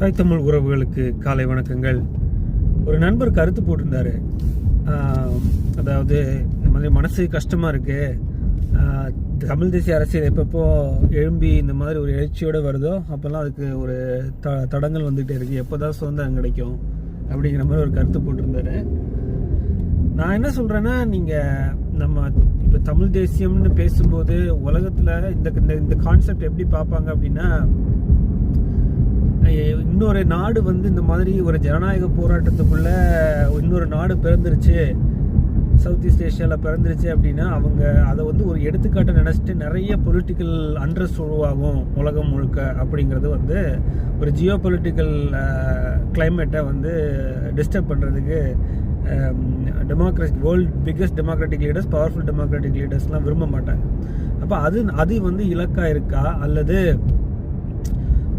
தாய் தமிழ் உறவுகளுக்கு காலை வணக்கங்கள். ஒரு நண்பர் கருத்து போட்டிருந்தாரு. அதாவது இந்த மாதிரி மனசு கஷ்டமாக இருக்குது, தமிழ் தேசிய அரசியல் எப்பப்போ எழும்பி இந்த மாதிரி ஒரு எழுச்சியோடு வருதோ அப்போல்லாம் அதுக்கு ஒரு தடங்கள் வந்துகிட்டே இருக்குது, எப்போ தான் சுதந்திரம் கிடைக்கும் அப்படிங்கிற மாதிரி ஒரு கருத்து போட்டிருந்தாரு. நான் என்ன சொல்கிறேன்னா, நீங்கள் நம்ம இப்போ தமிழ் தேசியம்னு பேசும்போது உலகத்தில் இந்த கான்செப்ட் எப்படி பார்ப்பாங்க அப்படின்னா, இன்னொரு நாடு இந்த மாதிரி ஒரு ஜனநாயக போராட்டத்துக்குள்ள இன்னொரு நாடு பிறந்துருச்சு, சவுத் ஈஸ்ட் ஏஷியாவில் பிறந்துருச்சு அப்படின்னா அவங்க அதை ஒரு எடுத்துக்காட்டை நினச்சிட்டு நிறைய பொலிட்டிக்கல் அண்ட்ரஸ்ட் உருவாகும் உலகம் முழுக்க அப்படிங்கிறது ஒரு ஜியோ பொலிட்டிக்கல் கிளைமேட்டை டிஸ்டர்ப் பண்ணுறதுக்கு world biggest democratic leaders, powerful democratic லீடர்ஸ்லாம் விரும்ப மாட்டாங்க. அப்போ அது இலக்காக இருக்கா, அல்லது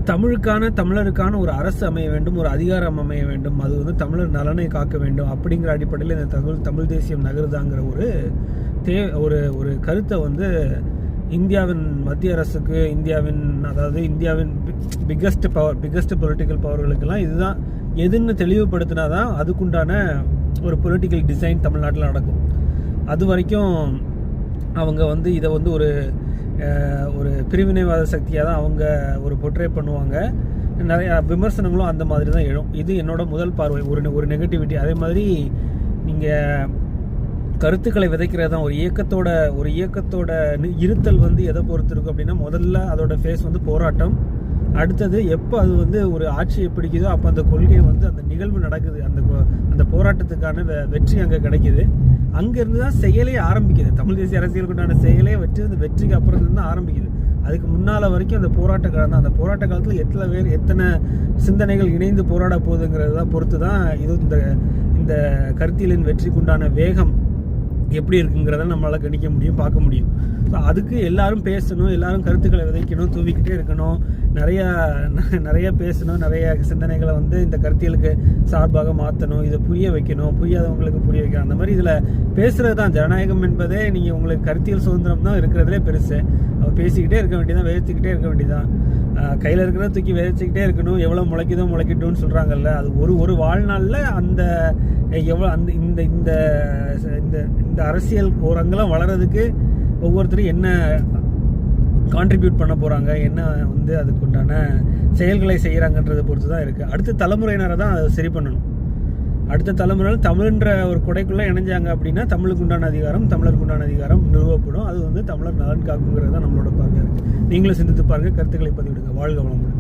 தமிழருக்கான ஒரு அரசு அமைய வேண்டும், ஒரு அதிகாரம் அமைய வேண்டும், அது தமிழர் நலனை காக்க வேண்டும் அப்படிங்கிற அடிப்படையில் இந்த தமிழ் தேசியம் நகருதாங்கிற ஒரு கருத்தை இந்தியாவின் மத்திய அரசுக்கு, இந்தியாவின் பிக்கஸ்ட் பொலிட்டிக்கல் பவர்களுக்கெல்லாம் இதுதான் எதுன்னு தெளிவுபடுத்தினாதான் அதுக்குண்டான ஒரு பொலிட்டிக்கல் டிசைன் தமிழ்நாட்டில் நடக்கும். அது வரைக்கும் அவங்க இதை ஒரு பிரிவினைவாத சக்தியாக தான் அவங்க பொர்ட்ரே பண்ணுவாங்க. நிறையா விமர்சனங்களும் அந்த மாதிரி தான் எழும். இது என்னோட முதல் பார்வை, ஒரு நெகட்டிவிட்டி. அதே மாதிரி நீங்கள் கருத்துக்களை விதைக்கிறது தான் ஒரு இயக்கத்தோட இருத்தல் எதை பொறுத்து இருக்கும் அப்படின்னா, முதல்ல அதோட ஃபேஸ் போராட்டம். அடுத்தது எப்போ அது ஒரு ஆட்சியை பிடிக்குதோ அப்போ அந்த கொள்கை அந்த நிகழ்வு நடக்குது, அந்த போராட்டத்துக்கான வெற்றி அங்கே கிடைக்குது. அங்கேருந்து தான் செயலே ஆரம்பிக்குது. தமிழ் தேசிய அரசியலுக்கு உண்டான செயலே வெற்றிக்கு அப்புறம் தான் ஆரம்பிக்குது. அதுக்கு முன்னால் வரைக்கும் அந்த போராட்ட காலம் தான். அந்த போராட்ட காலத்தில் எத்தனை சிந்தனைகள் இணைந்து போராட போகுதுங்கிறத பொறுத்து தான் இந்த கருத்தியலின் வெற்றிக்கு உண்டான வேகம் எப்படி இருக்குங்கிறத நம்மளால் கணிக்க முடியும், பார்க்க முடியும். ஸோ அதுக்கு எல்லாரும் பேசணும், எல்லாரும் கருத்துக்களை விதைக்கணும், தூவிக்கிட்டே இருக்கணும், நிறைய பேசணும், நிறைய சிந்தனைகளை இந்த கருத்தியலுக்கு சார்பாக மாற்றணும், இதை புரிய வைக்கணும், புரியாதவங்களுக்கு புரிய வைக்கணும். அந்த மாதிரி இதில் பேசுகிறது தான் ஜனநாயகம் என்பதே. நீங்கள் உங்களுக்கு கருத்தியல் சுதந்திரம் தான் இருக்கிறதுலே பெருசு. பேசிக்கிட்டே இருக்க வேண்டியதான், விதைச்சிக்கிட்டே இருக்க வேண்டியதான். கையில் இருக்கிறத தூக்கி விதைச்சிக்கிட்டே இருக்கணும், எவ்வளோ முளைக்குதோ முளைக்கட்டும்னு சொல்கிறாங்கல்ல, அது ஒரு வாழ்நாளில் இந்த அரசியல் ஓரங்களாம் வளர்கிறதுக்கு ஒவ்வொருத்தரும் என்ன கான்ட்ரிபியூட் பண்ண போகிறாங்க, என்ன அதுக்கு உண்டான செயல்களை செய்கிறாங்கன்றதை பொறுத்து தான் இருக்குது. அடுத்த தலைமுறையினரை தான் அதை சரி பண்ணணும். அடுத்த தலைமுறையில் தமிழ்ன்ற ஒரு கொடைக்குள்ளே இணைஞ்சாங்க அப்படின்னா தமிழுக்கு உண்டான அதிகாரம், தமிழருக்கு உண்டான அதிகாரம் நிறுவப்படும். அது தமிழர் நலன் காக்குங்கிறது தான் நம்மளோட பார்வை இருக்குது. நீங்களும் சிந்தித்து பாருங்கள், கருத்துக்களை பதிவிடுங்க. வாழ்க வளமுடன்.